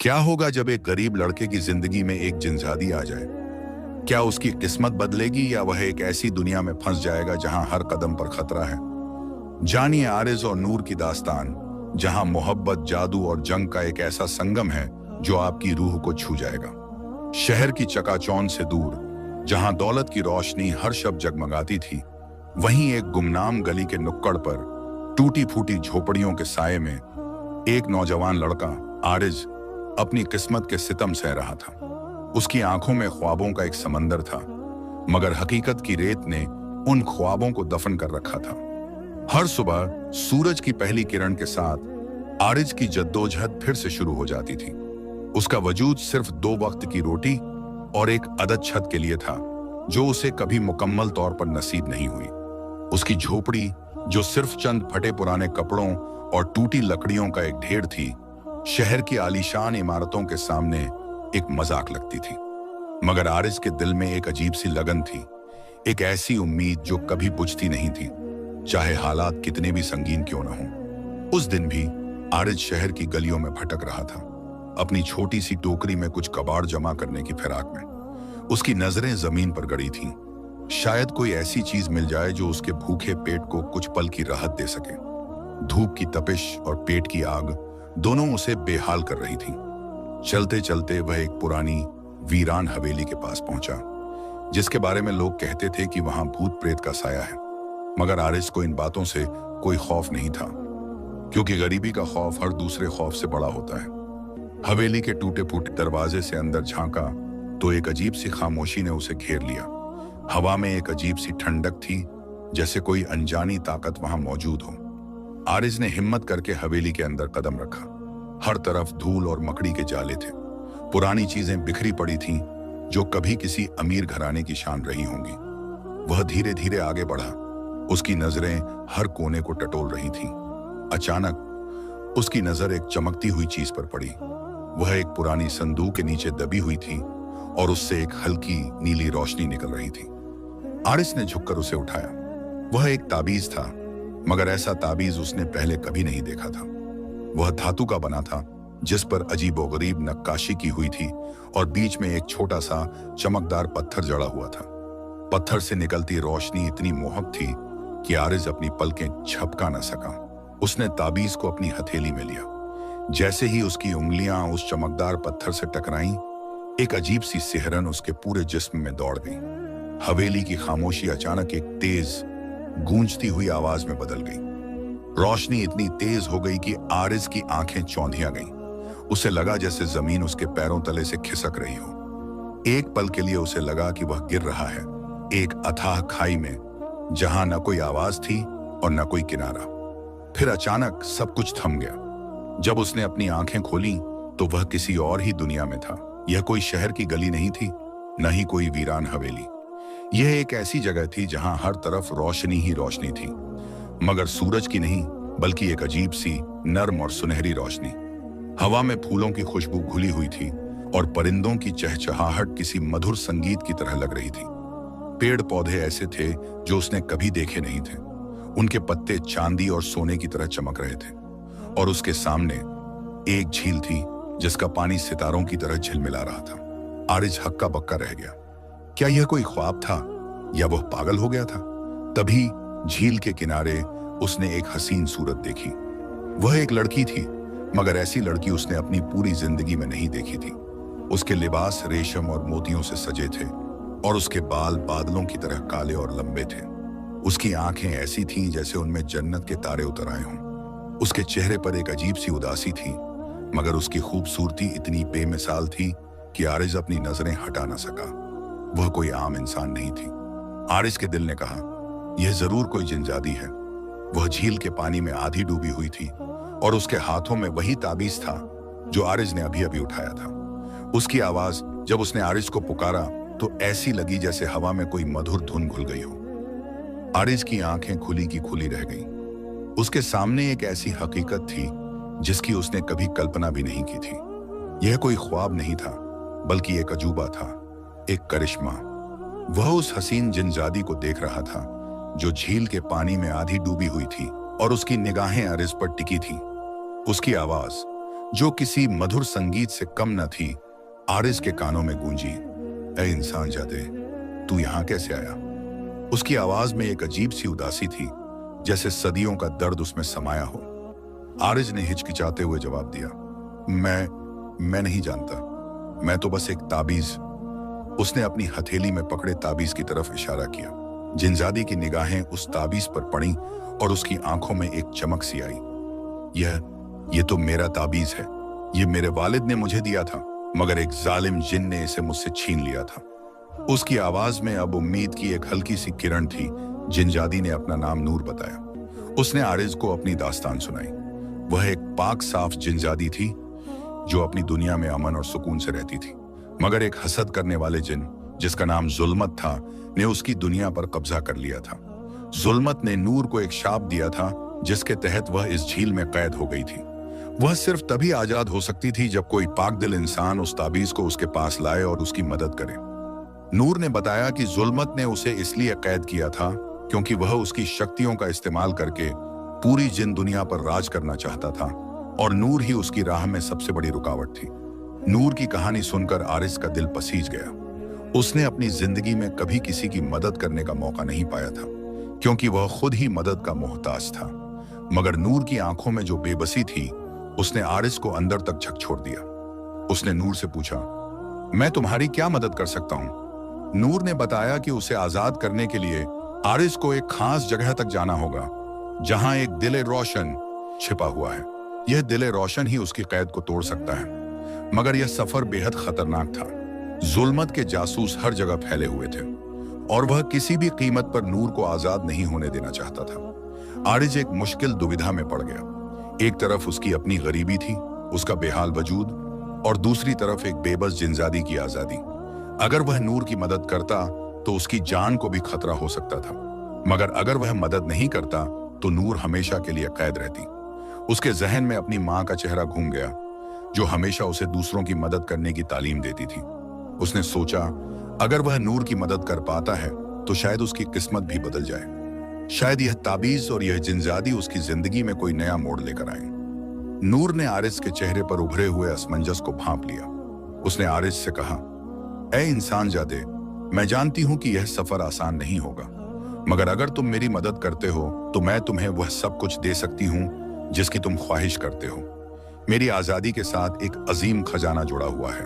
क्या होगा जब एक गरीब लड़के की जिंदगी में एक जिंदादी आ जाए? क्या उसकी किस्मत बदलेगी या वह एक ऐसी दुनिया में फंस जाएगा जहां हर कदम पर खतरा है? जानिए आरिज और नूर की दास्तान, जहां मोहब्बत, जादू और जंग का एक ऐसा संगम है जो आपकी रूह को छू जाएगा। शहर की चकाचौंध से दूर, जहां दौलत की रोशनी हर शब जगमगाती थी, वहीं एक गुमनाम गली के नुक्कड़ पर टूटी फूटी झोपड़ियों के साये में एक नौजवान लड़का आरिज अपनी किस्मत के सितम सह रहा था। उसकी आंखों में ख्वाबों का एक समंदर था, मगर हकीकत की रेत ने उन ख्वाबों को दफन कर रखा था। हर सुबह सूरज की पहली किरण के साथ आरिज की जद्दोजहद फिर से शुरू हो जाती थी। उसका वजूद सिर्फ 2 वक्त की रोटी और एक अदद छत के लिए था, जो उसे कभी मुकम्मल तौर पर नसीब नहीं हुई। उसकी झोपड़ी, जो सिर्फ चंद फटे पुराने कपड़ों और टूटी लकड़ियों का एक ढेर थी, शहर की आलीशान इमारतों के सामने एक मजाक लगती थी। मगर आरिज के दिल में एक अजीब सी लगन थी, एक ऐसी उम्मीद जो कभी बुझती नहीं थी, चाहे हालात कितने भी संगीन क्यों न हों। उस दिन भी आरिज शहर की गलियों में भटक रहा था, अपनी छोटी सी टोकरी में कुछ कबाड़ जमा करने की फिराक में। उसकी नजरें जमीन पर गड़ी थीं, शायद कोई ऐसी चीज मिल जाए जो उसके भूखे पेट को कुछ पल की राहत दे सके। धूप की तपिश और पेट की आग दोनों उसे बेहाल कर रही थीं। चलते चलते वह एक पुरानी वीरान हवेली के पास पहुंचा, जिसके बारे में लोग कहते थे कि वहां भूत प्रेत का साया है। मगर आरिज को इन बातों से कोई खौफ नहीं था, क्योंकि गरीबी का खौफ हर दूसरे खौफ से बड़ा होता है। हवेली के टूटे फूटे दरवाजे से अंदर झांका तो एक अजीब सी खामोशी ने उसे घेर लिया। हवा में एक अजीब सी ठंडक थी, जैसे कोई अनजानी ताकत वहां मौजूद हो। आरिज ने हिम्मत करके हवेली के अंदर कदम रखा। हर तरफ धूल और मकड़ी के जाले थे। पुरानी चीजें बिखरी पड़ी थीं, जो कभी किसी अमीर घराने की शान रही होंगी। वह धीरे धीरे आगे बढ़ा, उसकी नजरें हर कोने को टटोल रही थीं। अचानक उसकी नजर एक चमकती हुई चीज पर पड़ी। वह एक पुरानी संदूक के नीचे दबी हुई थी और उससे एक हल्की नीली रोशनी निकल रही थी। आरिज ने झुककर उसे उठाया। वह एक ताबीज था, मगर ऐसा ताबीज उसने पहले कभी नहीं देखा था। वह धातु का बना था, जिस पर अजीबोगरीब नक्काशी की हुई थी और बीच में एक छोटा सा चमकदार पत्थर जड़ा हुआ था। पत्थर से निकलती रोशनी इतनी मोहक थी कि आरिज अपनी पलकें झपका न सका। उसने ताबीज को अपनी हथेली में लिया। जैसे ही उसकी उंगलियां उस चमकदार पत्थर से टकराईं, एक अजीब सी सिहरन उसके पूरे जिस्म में दौड़ गई। हवेली की खामोशी अचानक एक तेज गूंजती हुई आवाज में बदल गई। रोशनी इतनी तेज हो गई कि आरिज की आंखें चौंधिया गईं। उसे लगा जैसे जमीन उसके पैरों तले से खिसक रही हो। एक पल के लिए उसे लगा कि वह गिर रहा है, एक अथाह खाई में, जहां न कोई आवाज थी और न कोई किनारा। फिर अचानक सब कुछ थम गया। जब उसने अपनी आंखें खोली तो वह किसी और ही दुनिया में था। यह कोई शहर की गली नहीं थी, न ही कोई वीरान हवेली। यह एक ऐसी जगह थी जहां हर तरफ रोशनी ही रोशनी थी, मगर सूरज की नहीं, बल्कि एक अजीब सी नर्म और सुनहरी रोशनी। हवा में फूलों की खुशबू घुली हुई थी और परिंदों की चहचहाहट किसी मधुर संगीत की तरह लग रही थी। पेड़ पौधे ऐसे थे जो उसने कभी देखे नहीं थे। उनके पत्ते चांदी और सोने की तरह चमक रहे थे और उसके सामने एक झील थी जिसका पानी सितारों की तरह झिलमिला रहा था। आरिज हक्का बक्का रह गया। क्या यह कोई ख्वाब था या वह पागल हो गया था? तभी झील के किनारे उसने एक हसीन सूरत देखी। वह एक लड़की थी, मगर ऐसी लड़की उसने अपनी पूरी जिंदगी में नहीं देखी थी। उसके लिबास रेशम और मोतियों से सजे थे और उसके बाल बादलों की तरह काले और लंबे थे। उसकी आंखें ऐसी थीं जैसे उनमें जन्नत के तारे उतर आए हों। उसके चेहरे पर एक अजीब सी उदासी थी, मगर उसकी खूबसूरती इतनी बेमिसाल थी कि आरिज अपनी नजरें हटा न सका। वह कोई आम इंसान नहीं थी। आरिज के दिल ने कहा, यह जरूर कोई जिनजादी है। वह झील के पानी में आधी डूबी हुई थी और उसके हाथों में वही ताबीज था जो आरिज ने अभी अभी उठाया था। उसकी आवाज जब उसने आरिज को पुकारा तो ऐसी लगी जैसे हवा में कोई मधुर धुन घुल गई हो। आरिज की आंखें खुली की खुली रह गईं। उसके सामने एक ऐसी हकीकत थी जिसकी उसने कभी कल्पना भी नहीं की थी। यह कोई ख्वाब नहीं था, बल्कि एक अजूबा था, एक करिश्मा। वह उस हसीन जिनजादी को देख रहा था जो झील के पानी में आधी डूबी हुई थी और उसकी निगाहें आरिज पर टिकी थीं। उसकी आवाज, जो किसी मधुर संगीत से कम न थी, आरिस के कानों में गूंजी। ए इंसान जादे, तू यहां कैसे आया? उसकी आवाज में एक अजीब सी उदासी थी, जैसे सदियों का दर्द उसमें समाया हो। आरिज ने हिचकिचाते हुए जवाब दिया, मैं नहीं जानता, मैं तो बस एक ताबीज। उसने अपनी हथेली में पकड़े ताबीज की तरफ इशारा किया। जिनजादी की निगाहें उस ताबीज पर पड़ी और उसकी आंखों में एक चमक सी आई। ये तो मेरा ताबीज है, ये मेरे वालिद ने मुझे दिया था, मगर एक जालिम जिन ने इसे मुझसे छीन लिया था। उसकी आवाज में अब उम्मीद की एक हल्की सी किरण थी। जिनजादी ने अपना नाम नूर बताया। उसने आरिज को अपनी दास्तान सुनाई। वह एक पाक साफ जिनजादी थी जो अपनी दुनिया में अमन और सुकून से रहती थी, मगर एक हसद करने वाले जिन, जिसका नाम जुल्मत था, ने उसकी दुनिया पर कब्जा कर लिया था। जुल्मत ने नूर को एक शाप दिया था, जिसके तहत वह इस झील में कैद हो गई थी। वह सिर्फ तभी आजाद हो सकती थी जब कोई पाक दिल इंसान उस ताबीज को उसके पास लाए और उसकी मदद करे। नूर ने बताया कि जुल्मत ने उसे इसलिए कैद किया था क्योंकि वह उसकी शक्तियों का इस्तेमाल करके पूरी जिन दुनिया पर राज करना चाहता था, और नूर ही उसकी राह में सबसे बड़ी रुकावट थी। नूर की कहानी सुनकर आरिस का दिल पसीज गया। उसने अपनी जिंदगी में कभी किसी की मदद करने का मौका नहीं पाया था, क्योंकि वह खुद ही मदद का मोहताज था। मगर नूर की आंखों में जो बेबसी थी, उसने आरिस को अंदर तक झकझोर दिया। उसने नूर से पूछा, मैं तुम्हारी क्या मदद कर सकता हूं? नूर ने बताया कि उसे आजाद करने के लिए आरिस को एक खास जगह तक जाना होगा, जहां एक दिल रोशन छिपा हुआ है। यह दिल रोशन ही उसकी कैद को तोड़ सकता है। मगर यह सफर बेहद खतरनाक था। जुल्मत के जासूस हर जगह फैले हुए थे, और वह किसी भी कीमत पर नूर को आजाद नहीं होने देना चाहता था। आरिज एक मुश्किल दुविधा में पड़ गया। एक तरफ उसकी अपनी गरीबी थी, उसका बेहाल वजूद, और दूसरी तरफ एक बेबस जिनजादी की आजादी। अगर वह नूर की मदद करता तो उसकी जान को भी खतरा हो सकता था, मगर अगर वह मदद नहीं करता तो नूर हमेशा के लिए कैद रहती। उसके जहन में अपनी मां का चेहरा घूम गया, जो हमेशा उसे दूसरों की मदद करने की तालीम देती थी। उसने सोचा, अगर वह नूर की मदद कर पाता है तो शायद उसकी किस्मत भी बदल जाए। शायद यह ताबीज और यह जिनजादी उसकी जिंदगी में कोई नया मोड़ लेकर आए। नूर ने आरिस के चेहरे पर उभरे हुए असमंजस को भांप लिया। उसने आरिस से कहा, ए इंसान जादे, मैं जानती हूं कि यह सफर आसान नहीं होगा, मगर अगर तुम मेरी मदद करते हो तो मैं तुम्हें वह सब कुछ दे सकती हूं जिसकी तुम ख्वाहिश करते हो। मेरी आजादी के साथ एक अजीम खजाना जुड़ा हुआ है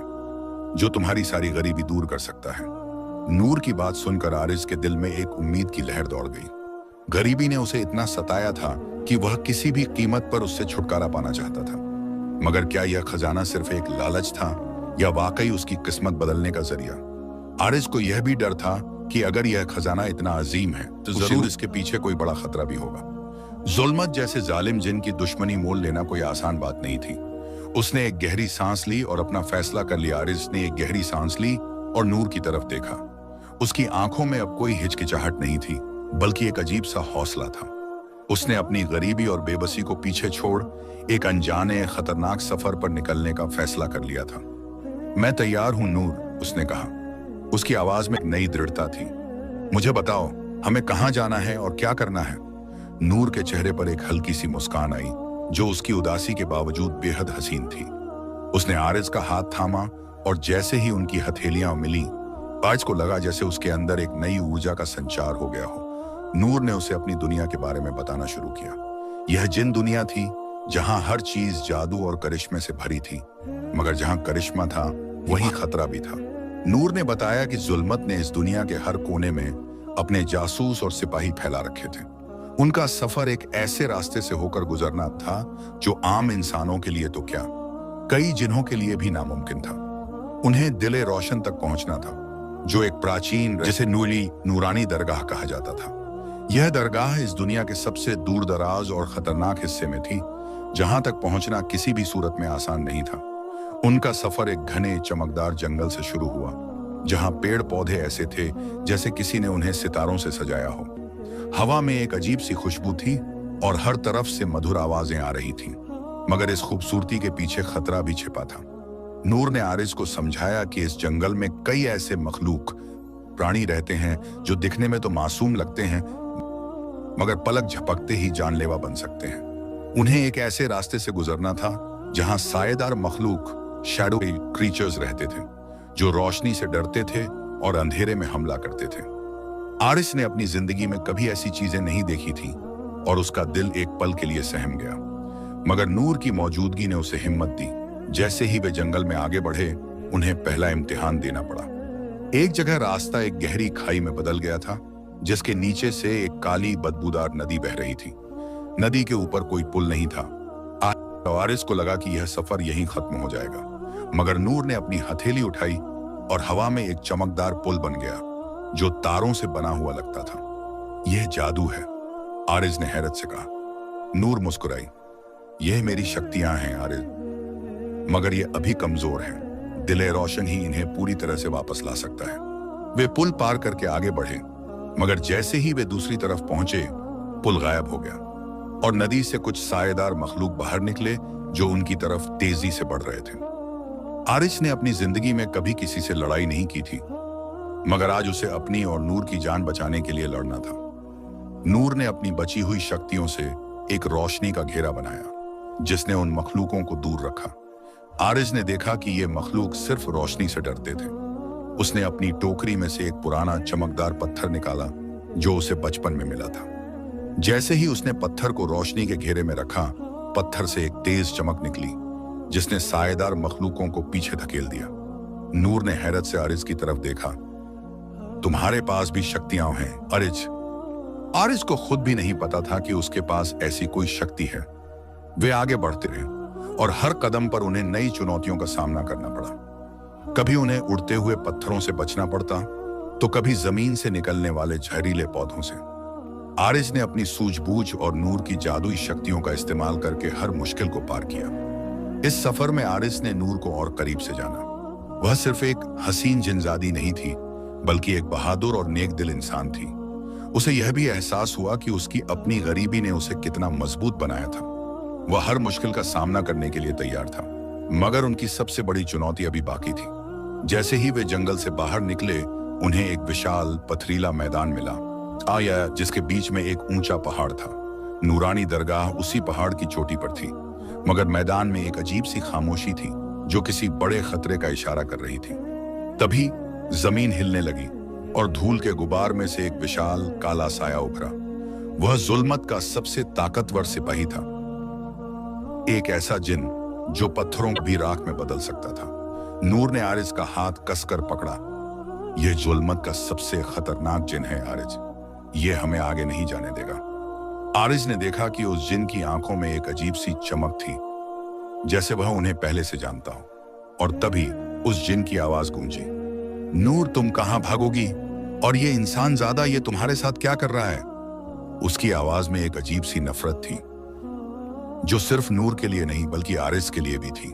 जो तुम्हारी सारी गरीबी दूर कर सकता है। नूर की बात सुनकर आरिस के दिल में एक उम्मीद की लहर दौड़ गई। गरीबी ने उसे इतना सताया था कि वह किसी भी कीमत पर उससे छुटकारा पाना चाहता था। मगर क्या यह खजाना सिर्फ एक लालच था या वाकई उसकी किस्मत बदलने का जरिया? आरिस को यह भी डर था कि अगर यह खजाना इतना अजीम है तो जरूर इसके पीछे कोई बड़ा खतरा भी होगा। जुल्मत जैसे जालिम जिन की दुश्मनी मोल लेना कोई आसान बात नहीं थी। उसने एक गहरी सांस ली और अपना फैसला कर लिया। आरिस ने एक गहरी सांस ली और नूर की तरफ देखा। उसकी आंखों में अब कोई हिचकिचाहट नहीं थी, बल्कि एक अजीब सा हौसला था। उसने अपनी गरीबी और बेबसी को पीछे छोड़ एक अनजाने खतरनाक सफर पर निकलने का फैसला कर लिया था। मैं तैयार हूं नूर, उसने कहा। उसकी आवाज में एक नई दृढ़ता थी। मुझे बताओ, हमें कहां जाना है और क्या करना है? नूर के चेहरे पर एक हल्की सी मुस्कान आई, जो उसकी उदासी के बावजूद बेहद हसीन थी। उसने आरिस का हाथ थामा और जैसे ही उनकी हथेलियां मिली, आरिस को लगा जैसे उसके अंदर एक नई ऊर्जा का संचार हो गया हो। नूर ने उसे अपनी दुनिया के बारे में बताना शुरू किया। यह जिन दुनिया थी जहां हर चीज जादू और करिश्मे से भरी थी, मगर जहां करिश्मा था वहीं खतरा भी था। नूर ने बताया कि जुल्मत ने इस दुनिया के हर कोने में अपने जासूस और सिपाही फैला रखे थे। उनका सफर एक ऐसे रास्ते से होकर गुजरना था जो आम इंसानों के लिए तो क्या, कई जिन्हों के लिए भी नामुमकिन था। उन्हें दिले रोशन तक पहुंचना था, जो एक प्राचीन, जिसे नूरानी दरगाह कहा जाता था। यह दरगाह इस दुनिया के सबसे दूर दराज और खतरनाक हिस्से में थी, जहां तक पहुंचना किसी भी सूरत में आसान नहीं था। उनका सफर एक घने चमकदार जंगल से शुरू हुआ, जहां पेड़ पौधे ऐसे थे जैसे किसी ने उन्हें सितारों से सजाया हो। हवा में एक अजीब सी खुशबू थी और हर तरफ से मधुर आवाजें आ रही थीं, मगर इस खूबसूरती के पीछे खतरा भी छिपा था। नूर ने आरिस को समझाया कि इस जंगल में कई ऐसे मखलूक प्राणी रहते हैं जो दिखने में तो मासूम लगते हैं, मगर पलक झपकते ही जानलेवा बन सकते हैं। उन्हें एक ऐसे रास्ते से गुजरना था जहां सायेदार मखलूक शैडो क्रीचर्स रहते थे जो रोशनी से डरते थे और अंधेरे में हमला करते थे। आरिस ने अपनी जिंदगी में कभी ऐसी चीजें नहीं देखी थी और उसका दिल एक पल के लिए सहम गया, मगर नूर की मौजूदगी ने उसे हिम्मत दी। जैसे ही वे जंगल में आगे बढ़े, उन्हें पहला इम्तिहान देना पड़ा। एक जगह रास्ता एक गहरी खाई में बदल गया था, जिसके नीचे से एक काली बदबूदार नदी बह रही थी। नदी के ऊपर कोई पुल नहीं था। आरिस को लगा कि यह सफर यहीं खत्म हो जाएगा, मगर नूर ने अपनी हथेली उठाई और हवा में एक चमकदार पुल बन गया जो तारों से बना हुआ लगता था। यह जादू है, आरिस ने हैरत से कहा। नूर मुस्कुराई। यह मेरी शक्तियां हैं आरिस, मगर ये अभी कमजोर हैं। दिले रोशन ही इन्हें पूरी तरह से वापस ला सकता है। वे पुल पार करके आगे बढ़े, मगर जैसे ही वे दूसरी तरफ पहुंचे, पुल गायब हो गया और नदी से कुछ सायेदार मखलूक बाहर निकले जो उनकी तरफ तेजी से बढ़ रहे थे। आरिस ने अपनी जिंदगी में कभी किसी से लड़ाई नहीं की थी, मगर आज उसे अपनी और नूर की जान बचाने के लिए लड़ना था। नूर ने अपनी बची हुई शक्तियों से एक रोशनी का घेरा बनाया जिसने उन मखलूकों को दूर रखा। आरिस ने देखा कि ये मखलूक सिर्फ रोशनी से डरते थे। उसने अपनी टोकरी में से एक पुराना चमकदार पत्थर निकाला जो उसे बचपन में मिला था। जैसे ही उसने पत्थर को रोशनी के घेरे में रखा, पत्थर से एक तेज चमक निकली जिसने सायेदार मखलूकों को पीछे धकेल दिया। नूर ने हैरत से आरिस की तरफ देखा। तुम्हारे पास भी शक्तियां हैं आरिस। आरिस को खुद भी नहीं पता था कि उसके पास ऐसी कोई शक्ति है। वे आगे बढ़ते रहे और हर कदम पर उन्हें नई चुनौतियों का सामना करना पड़ा। कभी उन्हें उड़ते हुए पत्थरों से बचना पड़ता, तो कभी जमीन से निकलने वाले जहरीले पौधों से। आरिस ने अपनी सूझबूझ और नूर की जादुई शक्तियों का इस्तेमाल करके हर मुश्किल को पार किया। इस सफर में आरिस ने नूर को और करीब से जाना। वह सिर्फ एक हसीन जिनजादी नहीं थी, बल्कि एक बहादुर और नेक दिल इंसान थी। उसे यह भी एहसास हुआ कि उसकी अपनी गरीबी ने उसे कितना मजबूत बनाया था। वह हर मुश्किल का सामना करने के लिए तैयार था, मगर उनकी सबसे बड़ी चुनौती अभी बाकी थी। जैसे ही वे जंगल से बाहर निकले, उन्हें एक विशाल पथरीला मैदान मिला आया जिसके बीच में एक ऊंचा पहाड़ था। नूरानी दरगाह उसी पहाड़ की चोटी पर थी, मगर मैदान में एक अजीब सी खामोशी थी जो किसी बड़े खतरे का इशारा कर रही थी। तभी जमीन हिलने लगी और धूल के गुबार में से एक विशाल काला साया उभरा। वह जुल्मत का सबसे ताकतवर सिपाही था, एक ऐसा जिन जो पत्थरों को भी राख में बदल सकता था। नूर ने आरिस का हाथ कसकर पकड़ा। यह जुल्मत का सबसे खतरनाक जिन है आरिस, यह हमें आगे नहीं जाने देगा। आरिस ने देखा कि उस जिन की आंखों में एक अजीब सी चमक थी, जैसे वह उन्हें पहले से जानता हो। और तभी उस जिन की आवाज गूंजी, नूर तुम कहां भागोगी? और ये इंसान ज्यादा ये तुम्हारे साथ क्या कर रहा है? उसकी आवाज में एक अजीब सी नफरत थी जो सिर्फ नूर के लिए नहीं बल्कि आरिस के लिए भी थी।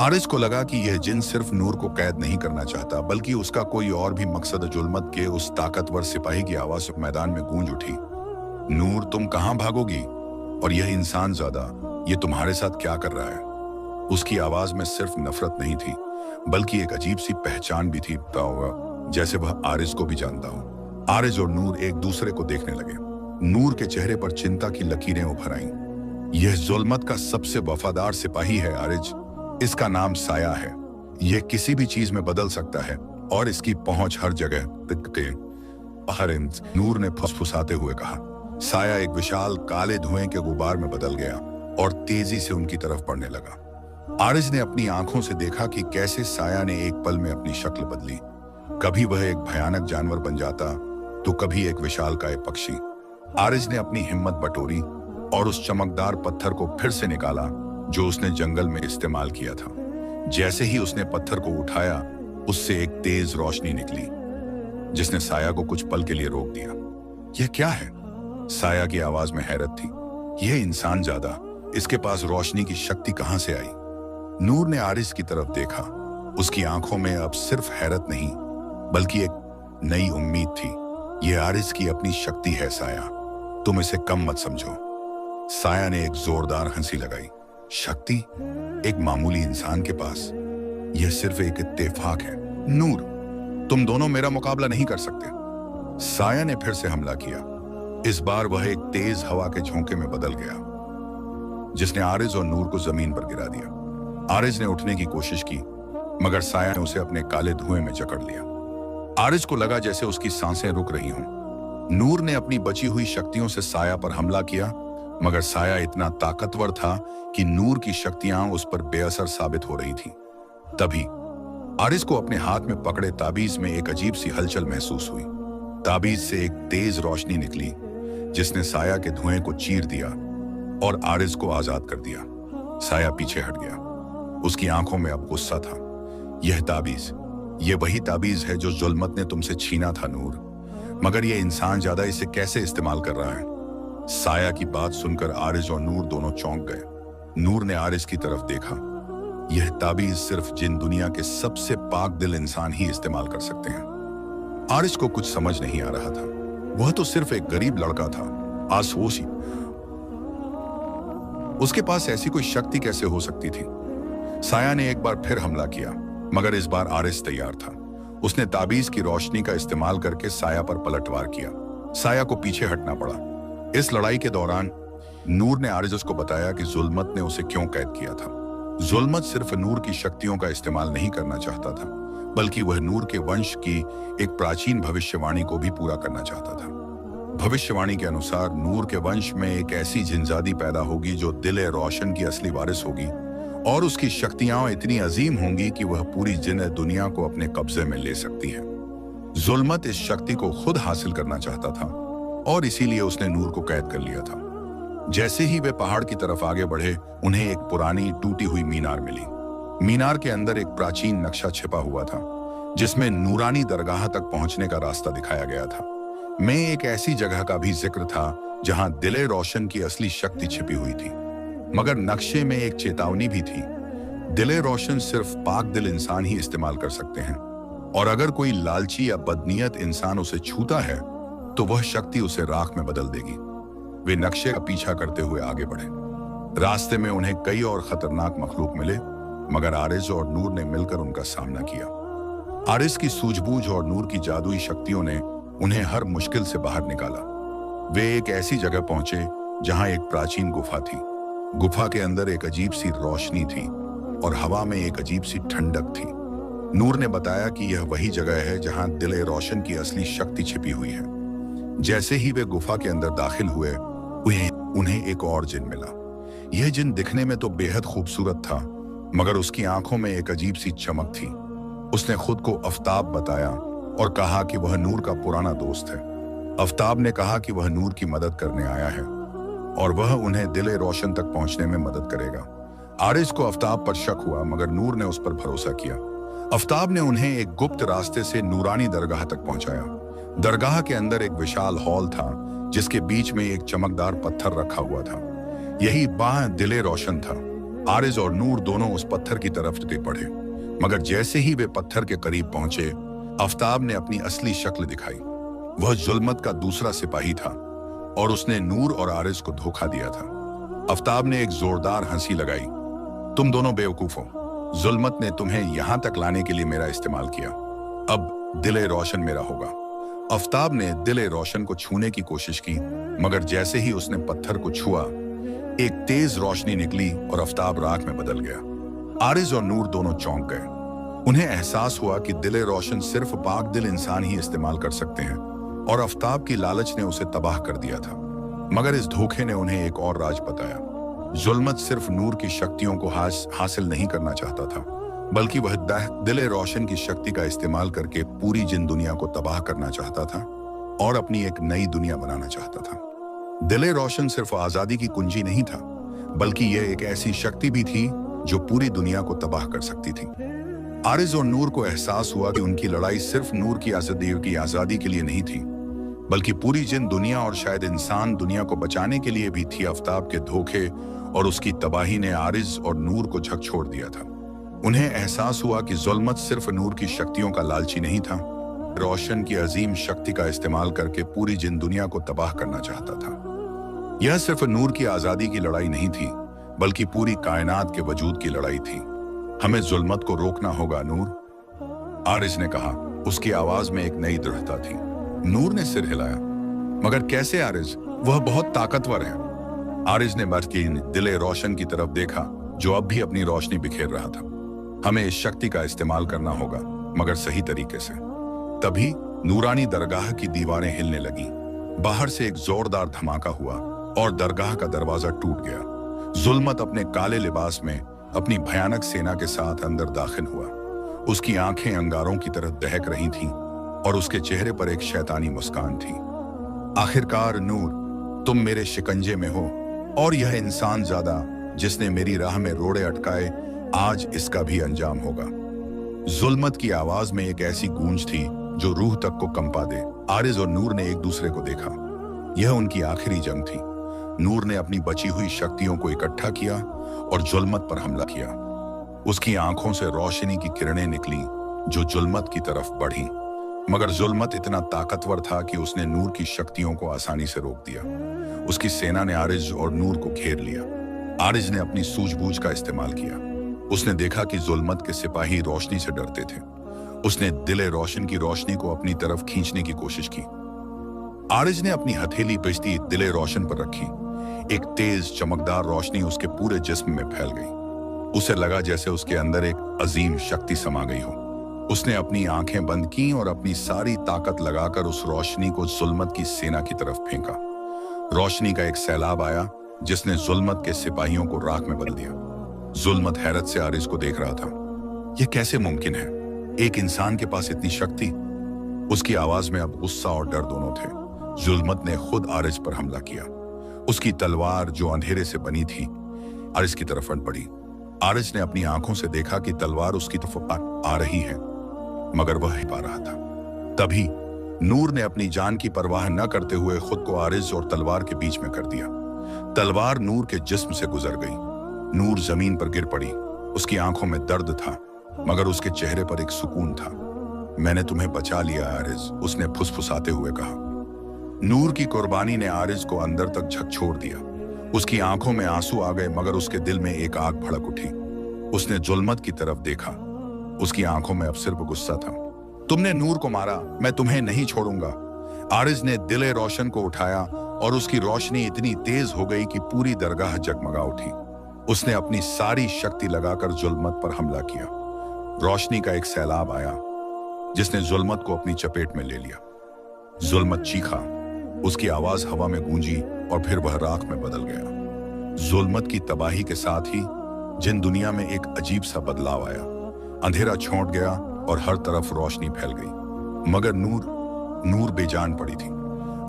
आरिस को लगा कि यह जिन सिर्फ नूर को कैद नहीं करना चाहता, बल्कि उसका कोई और भी मकसद। जुल्मत के उस ताकतवर सिपाही की आवाज मैदान में गूंज उठी, नूर तुम कहां भागोगी? और यह इंसान ज्यादा ये तुम्हारे साथ क्या कर रहा है? उसकी आवाज में सिर्फ नफरत नहीं थी, बल्कि एक अजीब सी पहचान भी थी, जैसे वह आरिस को भी जानता हो। आरिस और नूर एक दूसरे को देखने लगे। नूर के चेहरे पर चिंता की लकीरें उभर आईं। यह जुल्मत का सबसे वफादार सिपाही है आरिस। इसका नाम साया है। यह किसी भी चीज में बदल सकता है और इसकी पहुंच हर जगह दिखते। नूर ने फुसफुसाते हुए कहा। साया एक विशाल काले धुएं के गुबार में बदल गया और तेजी से उनकी तरफ बढ़ने लगा। आरिस ने अपनी आंखों से देखा कि कैसे साया ने एक पल में अपनी शक्ल बदली। कभी वह एक भयानक जानवर बन जाता, तो कभी एक विशालकाय पक्षी। आरिस ने अपनी हिम्मत बटोरी और उस चमकदार पत्थर को फिर से निकाला जो उसने जंगल में इस्तेमाल किया था। जैसे ही उसने पत्थर को उठाया, उससे एक तेज रोशनी निकली जिसने साया को कुछ पल के लिए रोक दिया। यह क्या है? साया की आवाज में हैरत थी। यह इंसान ज्यादा, इसके पास रोशनी की शक्ति कहां से आई? नूर ने आरिस की तरफ देखा। उसकी आंखों में अब सिर्फ हैरत नहीं, बल्कि एक नई उम्मीद थी। यह आरिस की अपनी शक्ति है साया, तुम इसे कम मत समझो। साया ने एक जोरदार हंसी लगाई। शक्ति? एक मामूली इंसान के पास? यह सिर्फ एक इत्तेफाक है। नूर, तुम दोनों मेरा मुकाबला नहीं कर सकते। साया ने फिर से हमला किया। इस बार वह एक तेज हवा के झोंके में बदल गया जिसने आरिस और नूर को जमीन पर गिरा दिया। आरिज ने उठने की कोशिश की, मगर साया ने उसे अपने काले धुएं में जकड़ लिया। आरिज को लगा जैसे उसकी सांसें रुक रही हों। नूर ने अपनी बची हुई शक्तियों से साया पर हमला किया, मगर साया इतना ताकतवर था कि नूर की शक्तियां उस पर बेअसर साबित हो रही थीं। तभी आरिज को अपने हाथ में पकड़े ताबीज में एक अजीब सी हलचल महसूस हुई। ताबीज से एक तेज रोशनी निकली, जिसने साया के धुएं को चीर दिया और आरिज को आजाद कर दिया। साया पीछे हट गया। उसकी आंखों में अब गुस्सा था। यह ताबीज, यह वही ताबीज है जो जुल्मत ने तुमसे छीना था नूर, मगर यह इंसान ज्यादा इसे कैसे इस्तेमाल कर रहा है? साया की बात सुनकर आरिज और नूर दोनों चौंक गए। नूर ने आरिज की तरफ देखा। यह ताबीज सिर्फ जिन दुनिया के सबसे पाक दिल इंसान ही इस्तेमाल कर सकते हैं। आरिज को कुछ समझ नहीं आ रहा था। वह तो सिर्फ एक गरीब लड़का था, आसोसी। उसके पास ऐसी कोई शक्ति कैसे हो सकती थी? साया ने एक बार फिर हमला किया, मगर इस बार आरिज तैयार था। उसने ताबीज की रोशनी का इस्तेमाल करके साया पर पलटवार किया। साया को पीछे हटना पड़ा। इस लड़ाई के दौरान नूर ने आरिज को बताया कि जुल्मत ने उसे क्यों कैद किया था। जुल्मत सिर्फ नूर की शक्तियों का इस्तेमाल नहीं करना चाहता था, बल्कि वह नूर के वंश की एक प्राचीन भविष्यवाणी को भी पूरा करना चाहता था। भविष्यवाणी के अनुसार नूर के वंश में एक ऐसी जिनजादी पैदा होगी जो दिले रोशन की असली वारिस होगी, और उसकी शक्तियां इतनी अजीम होंगी कि वह पूरी जिन दुनिया को अपने कब्जे में ले सकती है। जुल्मत इस शक्ति को खुद हासिल करना चाहता था, और इसीलिए उसने नूर को कैद कर लिया था। जैसे ही वे पहाड़ की तरफ आगे बढ़े, उन्हें एक पुरानी टूटी हुई मीनार मिली। मीनार के अंदर एक प्राचीन नक्शा छिपा हुआ था, जिसमें नूरानी दरगाह तक पहुंचने का रास्ता दिखाया गया था। में एक ऐसी जगह का भी जिक्र था जहां दिले रोशन की असली शक्ति छिपी हुई थी, मगर नक्शे में एक चेतावनी भी थी। दिले रोशन सिर्फ पाक दिल इंसान ही इस्तेमाल कर सकते हैं, और अगर कोई लालची या बदनीयत इंसान उसे छूता है तो वह शक्ति उसे राख में बदल देगी। वे नक्शे का पीछा करते हुए आगे बढ़े। रास्ते में उन्हें कई और खतरनाक मखलूक मिले, मगर आरिज और नूर ने मिलकर उनका सामना किया। आरिज की सूझबूझ और नूर की जादुई शक्तियों ने उन्हें हर मुश्किल से बाहर निकाला। वे एक ऐसी जगह पहुंचे जहां एक प्राचीन गुफा थी। गुफा के अंदर एक अजीब सी रोशनी थी और हवा में एक अजीब सी ठंडक थी। नूर ने बताया कि यह वही जगह है जहां दिले रोशन की असली शक्ति छिपी हुई है। जैसे ही वे गुफा के अंदर दाखिल हुए, उन्हें एक और जिन मिला। यह जिन दिखने में तो बेहद खूबसूरत था, मगर उसकी आंखों में एक अजीब सी चमक थी। उसने खुद को आफ्ताब बताया और कहा कि वह नूर का पुराना दोस्त है। आफ्ताब ने कहा कि वह नूर की मदद करने आया है और वह उन्हें दिले रोशन तक पहुंचने में मदद करेगा। आरिज को आफ्ताब पर शक हुआ, मगर नूर ने उस पर भरोसा किया। आफ्ताब ने उन्हें एक गुप्त रास्ते से नूरानी दरगाह तक पहुंचाया। दरगाह के अंदर एक विशाल हॉल था, जिसके बीच में एक चमकदार पत्थर रखा हुआ था। यही बाह दिले रोशन था। आरिज और नूर दोनों उस पत्थर की तरफ बढ़े, मगर जैसे ही वे पत्थर के करीब पहुंचे, आफ्ताब ने अपनी असली शक्ल दिखाई। वह जुल्मत का दूसरा सिपाही था और उसने नूर और आरिज को धोखा दिया था। आफ्ताब ने एक जोरदार हंसी लगाई। तुम दोनों बेवकूफ हो। जुल्मत ने तुम्हें यहां तक लाने के लिए मेरा इस्तेमाल किया। अब दिले रोशन मेरा होगा। आफ्ताब ने दिले रोशन को छूने की कोशिश की, मगर जैसे ही उसने पत्थर को छुआ, एक तेज रोशनी निकली और आफ्ताब राख में बदल गया। आरिज और नूर दोनों चौंक गए। उन्हें एहसास हुआ कि दिले रोशन सिर्फ पाक दिल इंसान ही इस्तेमाल कर सकते हैं, और आफ्ताब की लालच ने उसे तबाह कर दिया था। मगर इस धोखे ने उन्हें एक और राज बताया। जुल्मत सिर्फ नूर की शक्तियों को हासिल नहीं करना चाहता था, बल्कि वह दिले रोशन की शक्ति का इस्तेमाल करके पूरी जिन दुनिया को तबाह करना चाहता था और अपनी एक नई दुनिया बनाना चाहता था। दिले रोशन सिर्फ आजादी की कुंजी नहीं था, बल्कि यह एक ऐसी शक्ति भी थी जो पूरी दुनिया को तबाह कर सकती थी। आरिज और नूर को एहसास हुआ कि उनकी लड़ाई सिर्फ नूर की आजादी के लिए नहीं थी, बल्कि पूरी जिन दुनिया और शायद इंसान दुनिया को बचाने के लिए भी थी। आफ्ताब के धोखे और उसकी तबाही ने आरिज और नूर को झकझोर दिया था। उन्हें एहसास हुआ कि जुल्मत सिर्फ नूर की शक्तियों का लालची नहीं था, रोशन की अजीम शक्ति का इस्तेमाल करके पूरी जिन दुनिया को तबाह करना चाहता था। यह सिर्फ नूर की आजादी की लड़ाई नहीं थी, बल्कि पूरी कायनात के वजूद की लड़ाई थी। हमें जुल्मत को रोकना होगा नूर, आरिज ने कहा। उसकी आवाज में एक नई दृढ़ता थी। नूर ने सिर हिलाया। मगर कैसे आरिज? वह बहुत ताकतवर है। आरिज ने दिले रोशन की तरफ देखा, जो अब भी अपनी रोशनी बिखेर रहा था। हमें इस शक्ति का इस्तेमाल करना होगा, मगर सही तरीके से। तभी नूरानी दरगाह की दीवारें हिलने लगी। बाहर से एक जोरदार धमाका हुआ और दरगाह का दरवाजा टूट गया। जुल्मत अपने काले लिबास में अपनी भयानक सेना के साथ अंदर दाखिल हुआ। उसकी आंखें अंगारों की तरह दहक रही थीं और उसके चेहरे पर एक शैतानी मुस्कान थी। आखिरकार नूर, तुम मेरे शिकंजे में हो, और यह इंसान ज्यादा जिसने मेरी राह में रोड़े अटकाए, आज इसका भी अंजाम होगा। जुल्मत की आवाज में एक ऐसी गूंज थी जो रूह तक को कंपा दे। आरिज और नूर ने एक दूसरे को देखा। यह उनकी आखिरी जंग थी। नूर ने अपनी बची हुई शक्तियों को इकट्ठा किया और जुल्मत पर हमला किया। उसकी आंखों से रोशनी की किरणें निकली जो जुल्मत की तरफ बढ़ी, मगर जुल्मत इतना ताकतवर था कि उसने नूर की शक्तियों को आसानी से रोक दिया। उसकी सेना ने आरिज और नूर को घेर लिया। आरिज ने अपनी सूझबूझ का इस्तेमाल किया। उसने देखा कि जुल्मत के सिपाही रोशनी से डरते थे। उसने दिले रोशन की रोशनी को अपनी तरफ खींचने की कोशिश की। आरिज ने अपनी हथेली पिछती दिले रोशन पर रखी। एक तेज चमकदार रोशनी उसके पूरे जिस्म में फैल गई। उसे लगा जैसे उसके अंदर एक अजीम शक्ति समा गई हो। उसने अपनी आंखें बंद की और अपनी सारी ताकत लगाकर उस रोशनी को जुल्मत की सेना की तरफ फेंका। रोशनी का एक सैलाब आया जिसने जुल्मत के सिपाहियों को राख में बदल दिया। जुल्मत हैरत से आरिज को देख रहा था। यह कैसे मुमकिन है? एक इंसान के पास इतनी शक्ति? उसकी आवाज में अब गुस्सा और डर दोनों थे। जुल्मत ने खुद आरिज पर हमला किया। उसकी तलवार जो अंधेरे से बनी थी आरिज की तरफ बढ़ी। आरिज ने अपनी आंखों से देखा कि तलवार उसकी तरफ आ रही है, मगर वह पा रहा था। तभी नूर ने अपनी जान की परवाह न करते हुए खुद को आरिज और तलवार के बीच में कर दिया। तलवार नूर के जिस्म से गुजर गई। नूर जमीन पर गिर पड़ी। उसकी आंखों में दर्द था, मगर उसके चेहरे पर एक सुकून था। मैंने तुम्हें बचा लिया आरिज, उसने फुसफुसाते हुए कहा। नूर की कुर्बानी ने आरिज को अंदर तक झकझोर दिया। उसकी आंखों में आंसू आ गए, मगर उसके दिल में एक आग भड़क उठी। उसने जुल्मत की तरफ देखा। उसकी आंखों में अब सिर्फ गुस्सा था। तुमने नूर को मारा, मैं तुम्हें नहीं छोड़ूंगा। आरिज ने दिले रोशन को उठाया और उसकी रोशनी इतनी तेज हो गई कि पूरी दरगाह जगमगा उठी। उसने अपनी सारी शक्ति लगाकर जुल्मत पर हमला किया। रोशनी का एक सैलाब आया जिसने जुल्मत को अपनी चपेट में ले लिया। जुल्मत चीखा। उसकी आवाज हवा में गूंजी और फिर वह राख में बदल गया। जुल्मत की तबाही के साथ ही जिन दुनिया में एक अजीब सा बदलाव आया। अंधेरा छौंट गया और हर तरफ रोशनी फैल गई, मगर नूर बेजान पड़ी थी।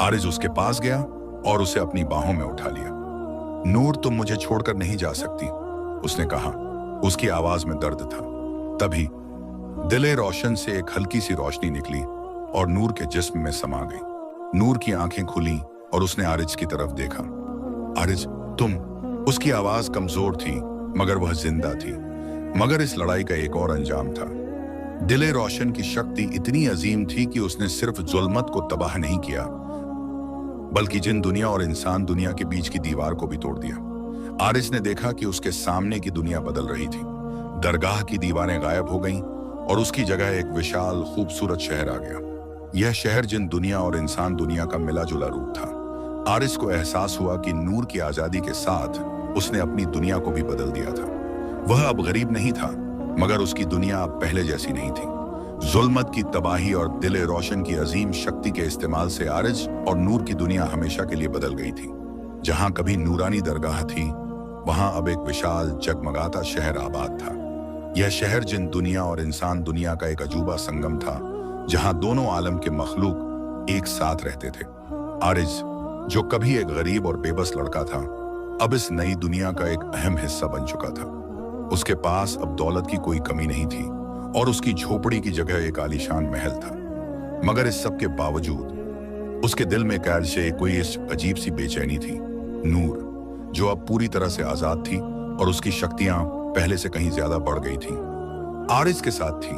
आरिज उसके पास गया और उसे अपनी बाहों में उठा लिया। नूर, तुम मुझे छोड़कर नहीं जा सकती, उसने कहा। उसकी आवाज में दर्द था। तभी दिले रोशन से एक हल्की सी रोशनी निकली और नूर के जिस्म में समा गई। नूर की आंखें खुली और उसने आरिज की तरफ देखा। आरिज, तुम? उसकी आवाज कमजोर थी, मगर वह जिंदा थी। मगर इस लड़ाई का एक और अंजाम था। दिले रोशन की शक्ति इतनी अजीम थी कि उसने सिर्फ जुल्मत को तबाह नहीं किया, बल्कि जिन दुनिया और इंसान दुनिया के बीच की दीवार को भी तोड़ दिया। आरिज ने देखा कि उसके सामने की दुनिया बदल रही थी। दरगाह की दीवारें गायब हो गईं और उसकी जगह एक विशाल खूबसूरत शहर आ गया। यह शहर जिन दुनिया और इंसान दुनिया का मिला जुला रूप था। आरिज को एहसास हुआ कि नूर की आजादी के साथ उसने अपनी दुनिया को भी बदल दिया था। वह अब गरीब नहीं था, मगर उसकी दुनिया अब पहले जैसी नहीं थी। जुल्मत की तबाही और दिले रोशन की अजीम शक्ति के इस्तेमाल से आरिज और नूर की दुनिया हमेशा के लिए बदल गई थी। जहां कभी नूरानी दरगाह थी, वहां अब एक विशाल जगमगाता शहर आबाद था। यह शहर जिन दुनिया और इंसान दुनिया का एक अजूबा संगम था, जहां दोनों आलम के मखलूक एक साथ रहते थे। आरिज, जो कभी एक गरीब और बेबस लड़का था, अब इस नई दुनिया का एक अहम हिस्सा बन चुका था। उसके पास अब दौलत की कोई कमी नहीं थी और उसकी झोपड़ी की जगह एक आलीशान महल था। मगर इस सब के बावजूद उसके दिल में कैद से कोई अजीब सी बेचैनी थी। नूर, जो अब पूरी तरह से आजाद थी और उसकी शक्तियां पहले से कहीं ज्यादा बढ़ गई थी, आरिज के साथ थी।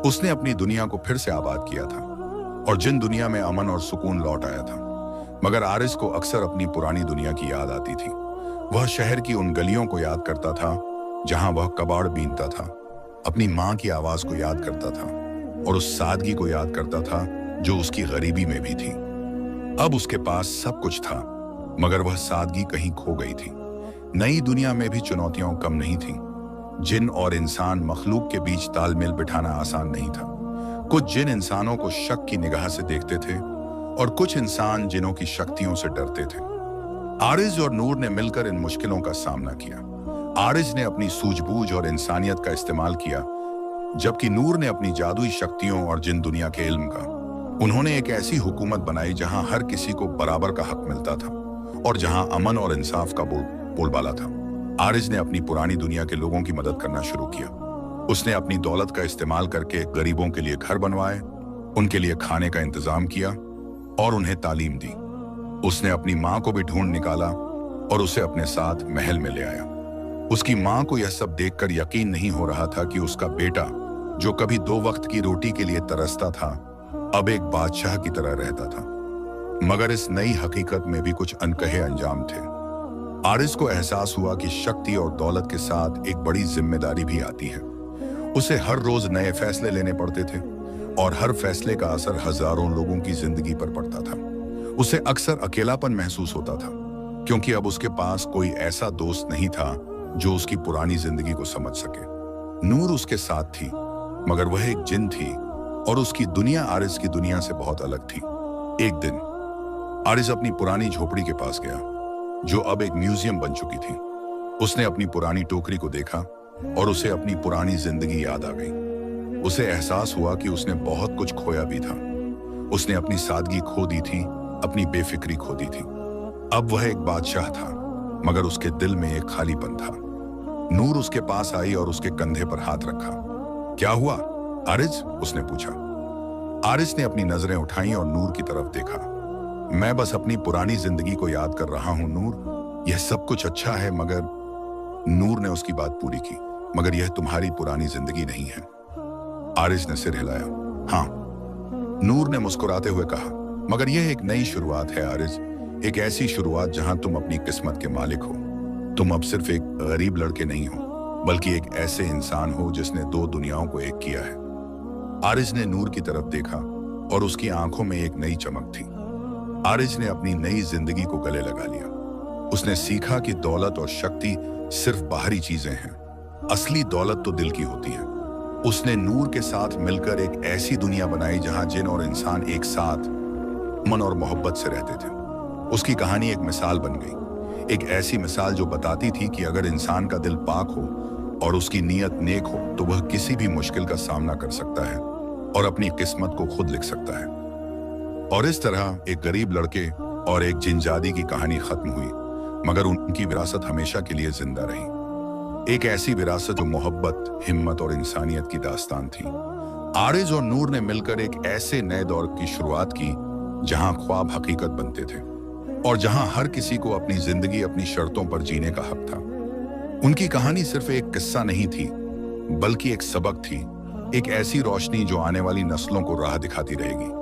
उसने अपनी दुनिया को फिर से आबाद किया था और जिन दुनिया में अमन और सुकून लौट आया था। मगर आरिज को अक्सर अपनी पुरानी दुनिया की याद आती थी। वह शहर की उन गलियों को याद करता था जहां वह कबाड़ बीनता था, अपनी माँ की आवाज को याद करता था और उस सादगी को याद करता था जो उसकी गरीबी में भी थी। अब उसके पास सब कुछ था, मगर वह सादगी कहीं खो गई थी। नई दुनिया में भी चुनौतियां कम नहीं थीं। जिन और इंसान मखलूक के बीच तालमेल बिठाना आसान नहीं था। कुछ जिन इंसानों को शक की निगाह से देखते थे और कुछ इंसान जिनों की शक्तियों से डरते थे। आरिज और नूर ने मिलकर इन मुश्किलों का सामना किया। आरिज ने अपनी सूझबूझ और इंसानियत का इस्तेमाल किया, जबकि नूर ने अपनी जादुई शक्तियों और जिन दुनिया के इल्म का। उन्होंने एक ऐसी हुकूमत बनाई जहां हर किसी को बराबर का हक मिलता था और जहां अमन और इंसाफ का बोलबाला था। आरिज ने अपनी पुरानी दुनिया के लोगों की मदद करना शुरू किया। उसने अपनी दौलत का इस्तेमाल करके गरीबों के लिए घर बनवाए, उनके लिए खाने का इंतजाम किया और उन्हें तालीम दी। उसने अपनी माँ को भी ढूंढ निकाला और उसे अपने साथ महल में ले आया। उसकी माँ को यह सब देखकर यकीन नहीं हो रहा था कि उसका बेटा, जो कभी 2 वक्त की रोटी के लिए तरसता था, अब एक बादशाह की तरह रहता था। मगर इस नई हकीकत में भी कुछ अनकहे अंजाम थे। आरिज को एहसास हुआ कि शक्ति और दौलत के साथ एक बड़ी जिम्मेदारी भी आती है। उसे हर रोज नए फैसले लेने पड़ते थे और हर फैसले का असर हजारों लोगों की जिंदगी पर पड़ता था। उसे अक्सर अकेलापन महसूस होता था, क्योंकि अब उसके पास कोई ऐसा दोस्त नहीं था जो उसकी पुरानी जिंदगी को समझ सके। नूर उसके साथ थी, मगर वह एक जिन थी और उसकी दुनिया आरिज की दुनिया से बहुत अलग थी। एक दिन आरिज अपनी पुरानी झोपड़ी के पास गया, जो अब एक म्यूजियम बन चुकी थी। उसने अपनी पुरानी टोकरी को देखा और उसे अपनी पुरानी जिंदगी याद आ गई। उसे एहसास हुआ कि उसने बहुत कुछ खोया भी था। उसने अपनी सादगी खो दी थी, अपनी बेफिक्री खो दी थी। अब वह एक बादशाह था, मगर उसके दिल में एक खालीपन था। नूर उसके पास आई और उसके कंधे पर हाथ रखा। क्या हुआ आरिज? उसने पूछा। आरिज ने अपनी नजरें उठाई और नूर की तरफ देखा। मैं बस अपनी पुरानी जिंदगी को याद कर रहा हूं नूर। यह सब कुछ अच्छा है, मगर नूर ने उसकी बात पूरी की, मगर यह तुम्हारी पुरानी जिंदगी नहीं है। आरिज ने सिर हिलाया। हाँ, नूर ने मुस्कुराते हुए कहा, मगर यह एक नई शुरुआत है आरिज। एक ऐसी शुरुआत जहां तुम अपनी किस्मत के मालिक हो। तुम अब सिर्फ एक गरीब लड़के नहीं हो, बल्कि एक ऐसे इंसान हो जिसने 2 दुनियाओं को एक किया है। आरिज ने नूर की तरफ देखा और उसकी आंखों में एक नई चमक थी। आरिज ने अपनी नई जिंदगी को गले लगा लिया। उसने सीखा कि दौलत और शक्ति सिर्फ बाहरी चीजें हैं, असली दौलत तो दिल की होती है। उसने नूर के साथ मिलकर एक ऐसी दुनिया बनाई जहां जिन और इंसान एक साथ मन और मोहब्बत से रहते थे। उसकी कहानी एक मिसाल बन गई, एक ऐसी मिसाल जो बताती थी कि अगर इंसान का दिल पाक हो और उसकी नीयत नेक हो, तो वह किसी भी मुश्किल का सामना कर सकता है और अपनी किस्मत को खुद लिख सकता है। और इस तरह एक गरीब लड़के और एक जिनजादी की कहानी खत्म हुई, मगर उनकी विरासत हमेशा के लिए जिंदा रही। एक ऐसी विरासत जो मोहब्बत, हिम्मत और इंसानियत की दास्तान थी। आरिज और नूर ने मिलकर एक ऐसे नए दौर की शुरुआत की जहां ख्वाब हकीकत बनते थे और जहां हर किसी को अपनी जिंदगी अपनी शर्तों पर जीने का हक था। उनकी कहानी सिर्फ एक किस्सा नहीं थी, बल्कि एक सबक थी, एक ऐसी रोशनी जो आने वाली नस्लों को राह दिखाती रहेगी।